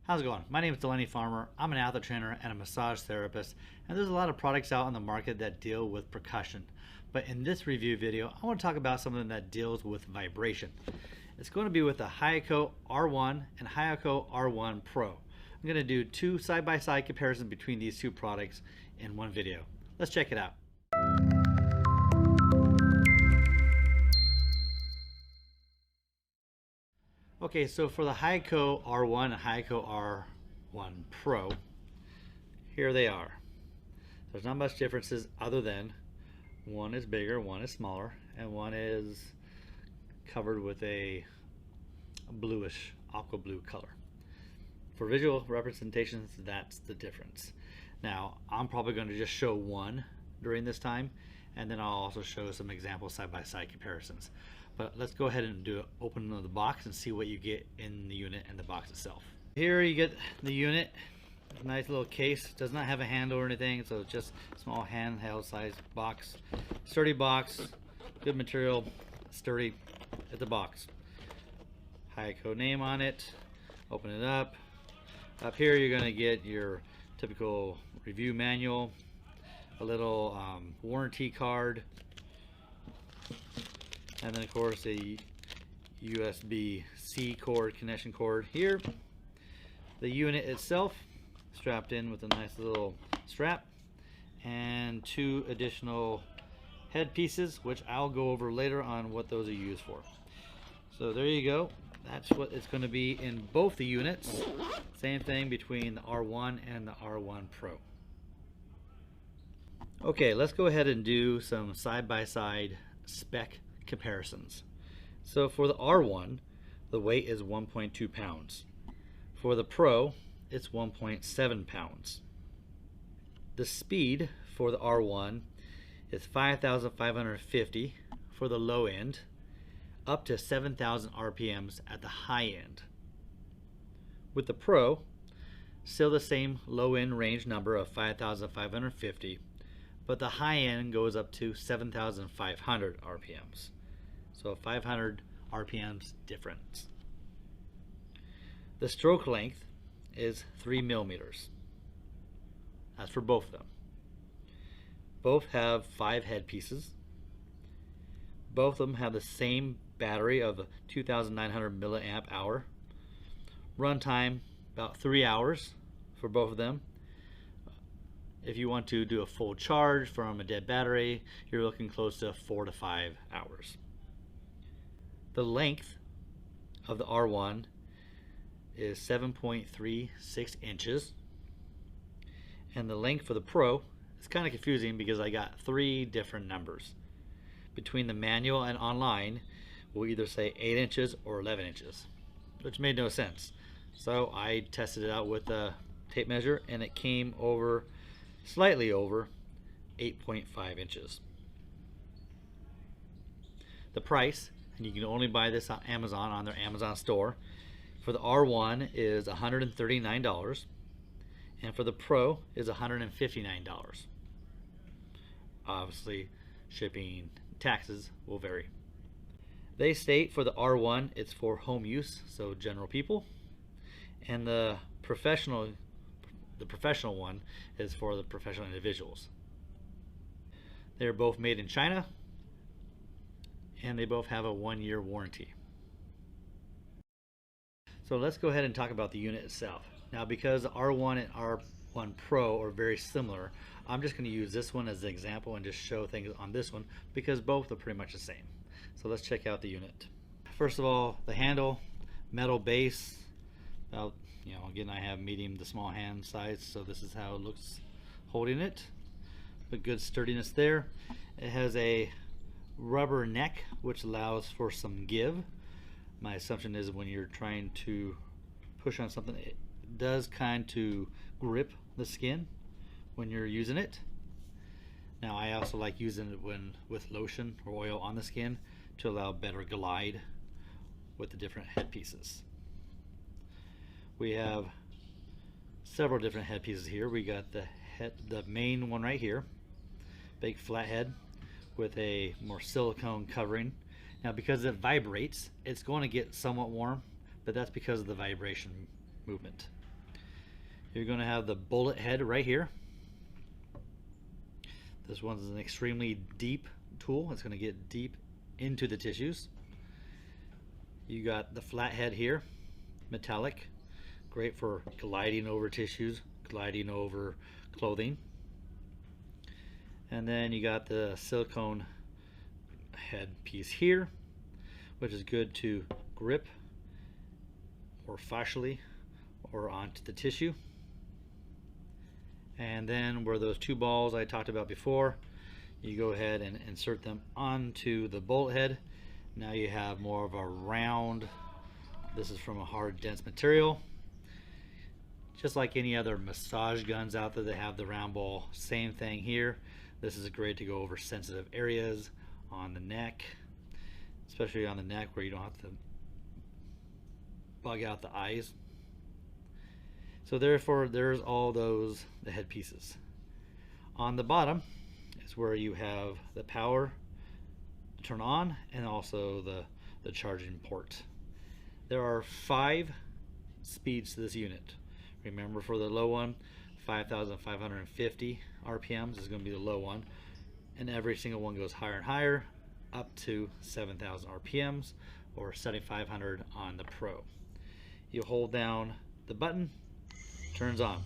How's it going? My name is Delaney Farmer. I'm an athlete trainer and a massage therapist, and there's a lot of products out on the market that deal with percussion. But in this review video, I want to talk about something that deals with vibration. It's going to be with the Hyako R1 and Hyako R1 Pro. I'm going to do two side-by-side comparisons between these two products in one video. Let's check it out. Okay, so for the Hyako R1 and Hyako R1 Pro, here they are. There's not much differences other than one is bigger, one is smaller, and one is covered with a bluish aqua blue color. For visual representations, that's the difference. Now, I'm probably going to just show one during this time, and then I'll also show some example side-by-side comparisons. But let's go ahead and do an opening of the box and see what you get in the unit and the box itself. Here you get the unit. A nice little case. Does not have a handle or anything, so it's just a small handheld size box. Sturdy box, good material, sturdy at the box. Hyako name on it. Open it up. Up here you're going to get your typical review manual, a little warranty card, and then of course a USB-C cord, connection cord here. The unit itself strapped in with a nice little strap, and two additional head pieces, which I'll go over later on what those are used for. So there you go. That's what it's going to be in both the units. Same thing between the R1 and the R1 Pro. Okay, let's go ahead and do some side-by-side spec comparisons. So for the R1, the weight is 1.2 pounds. For the Pro, it's 1.7 pounds. The speed for the R1 is 5,550 for the low end, up to 7,000 RPMs at the high end. With the Pro, still the same low end range number of 5,550, but the high end goes up to 7,500 RPMs. So 500 RPMs difference. The stroke length is 3 millimeters. That's for both of them. Both have 5 head pieces. Both of them have the same battery of 2,900 milliamp hour. Runtime about 3 hours for both of them. If you want to do a full charge from a dead battery, you're looking close to 4 to 5 hours. The length of the R1 is 7.36 inches, and the length for the Pro is kind of confusing because I got 3 different numbers. Between the manual and online, we'll either say 8 inches or 11 inches, which made no sense. So I tested it out with a tape measure, and it came over slightly over 8.5 inches. The price, and you can only buy this on Amazon, on their Amazon store, for the R1 is $139, and for the Pro is $159. Obviously, shipping taxes will vary. They state for the R1 it's for home use, so general people, and the professional one is for the professional individuals. They're both made in China, and they both have a 1-year warranty. So let's go ahead and talk about the unit itself. Now, because R1 and R1 Pro are very similar, I'm just going to use this one as an example and just show things on this one because both are pretty much the same. So let's check out the unit. First of all, the handle, metal base. About, again, I have medium to small hand size, so this is how it looks holding it. But good sturdiness there. It has a rubber neck, which allows for some give. My assumption is when you're trying to push on something, it does kind to grip the skin when you're using it. Now, I also like using it with lotion or oil on the skin to allow better glide with the different head pieces. We have several different head pieces here. We got the main one right here, big flat head with a more silicone covering. Now, because it vibrates, it's going to get somewhat warm, but that's because of the vibration movement. You're going to have the bullet head right here. This one's an extremely deep tool. It's going to get deep into the tissues. You got the flat head here, metallic, great for gliding over tissues, gliding over clothing. And then you got the silicone head piece here, which is good to grip or fascially or onto the tissue. And then where those two balls I talked about before, you go ahead and insert them onto the bullet head. Now you have more of a round, this is from a hard dense material. Just like any other massage guns out there that have the round ball, same thing here. This is great to go over sensitive areas on the neck, especially on the neck where you don't have to bug out the eyes. So therefore there's all those, the head pieces. On the bottom is where you have the power to turn on and also the charging port. There are 5 speeds to this unit. Remember, for the low one, 5,550 RPMs is going to be the low one, and every single one goes higher and higher up to 7,000 RPMs or 7,500 on the Pro. You hold down the button, turns on.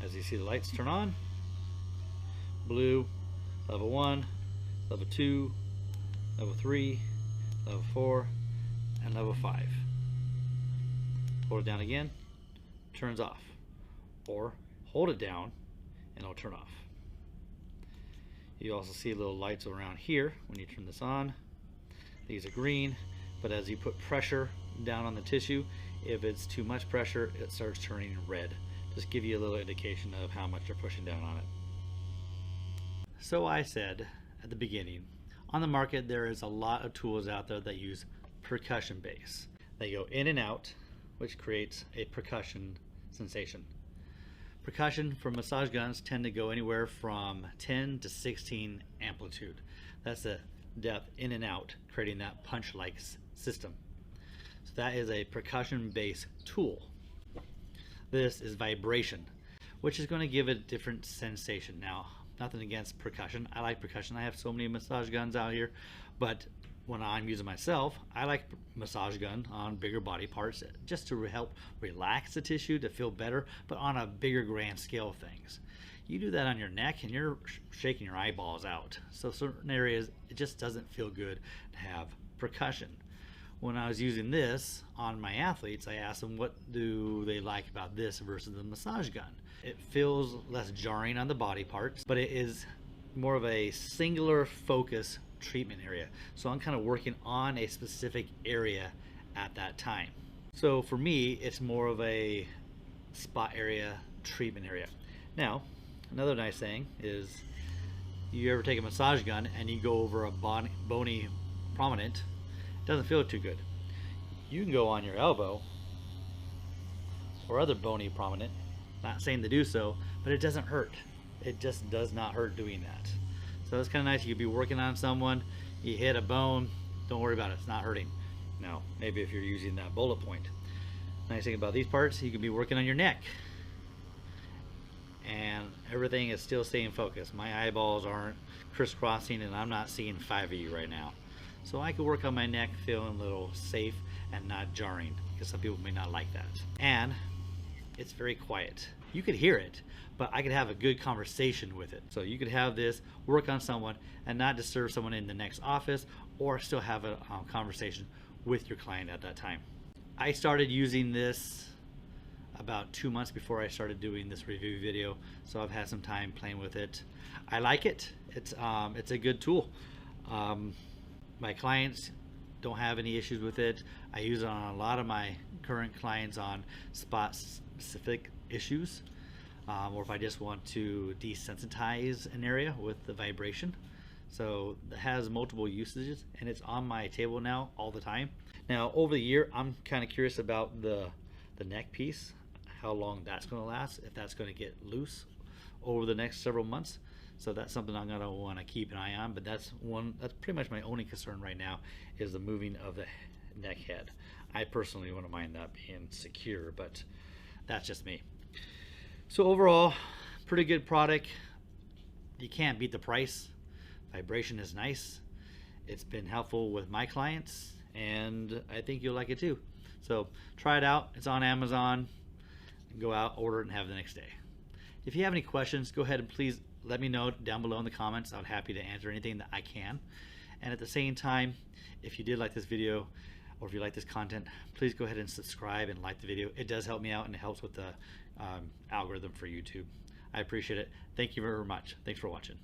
As you see, the lights turn on. Blue, level 1, level 2, level 3, level 4, and level 5. Hold it down again, turns off. Or hold it down and it'll turn off. You also see little lights around here when you turn this on. These are green, but as you put pressure down on the tissue, if it's too much pressure, it starts turning red. Just give you a little indication of how much you're pushing down on it. So I said at the beginning, on the market there is a lot of tools out there that use percussion bass. They go in and out, which creates a percussion sensation. Percussion for massage guns tend to go anywhere from 10 to 16 amplitude. That's the depth in and out, creating that punch-like system. So that is a percussion bass tool. This is vibration, which is going to give it a different sensation. Now, nothing against percussion. I like percussion. I have so many massage guns out here, but when I'm using myself, I like massage gun on bigger body parts just to help relax the tissue, to feel better, but on a bigger grand scale of things. You do that on your neck and you're shaking your eyeballs out. So certain areas, it just doesn't feel good to have percussion. When I was using this on my athletes, I asked them what do they like about this versus the massage gun. It feels less jarring on the body parts, but it is more of a singular focus treatment area. So I'm kind of working on a specific area at that time. So for me, it's more of a spot area, treatment area. Now, another nice thing is you ever take a massage gun and you go over a bony prominent, it doesn't feel too good. You can go on your elbow or other bony prominent, not saying to do so, but it doesn't hurt. It just does not hurt doing that. So it's kind of nice. You could be working on someone, you hit a bone, don't worry about it, it's not hurting. Now, maybe if you're using that bullet point. Nice thing about these parts, you could be working on your neck and everything is still staying focused. My eyeballs aren't crisscrossing and I'm not seeing 5 of you right now. So I could work on my neck feeling a little safe and not jarring, because some people may not like that. And it's very quiet. You could hear it, but I could have a good conversation with it. So you could have this, work on someone, and not disturb someone in the next office, or still have a conversation with your client at that time. I started using this about 2 months before I started doing this review video, so I've had some time playing with it. I like it. It's a good tool. My clients don't have any issues with it. I use it on a lot of my current clients on spot specific issues, or if I just want to desensitize an area with the vibration. So it has multiple usages and it's on my table now all the time. Now over the year, I'm kind of curious about the neck piece, how long that's going to last, if that's going to get loose over the next several months. So that's something I'm going to want to keep an eye on, but that's pretty much my only concern right now, is the moving of the neck head. I personally wouldn't mind that being secure, but that's just me. So overall, pretty good product. You can't beat the price. Vibration is nice. It's been helpful with my clients, and I think you'll like it too. So try it out. It's on Amazon. Go out, order it, and have it the next day. If you have any questions, go ahead and please let me know down below in the comments. I'm happy to answer anything that I can. And at the same time, if you did like this video, or if you like this content, please go ahead and subscribe and like the video. It does help me out, and it helps with the algorithm for YouTube. I appreciate it. Thank you very much. Thanks for watching.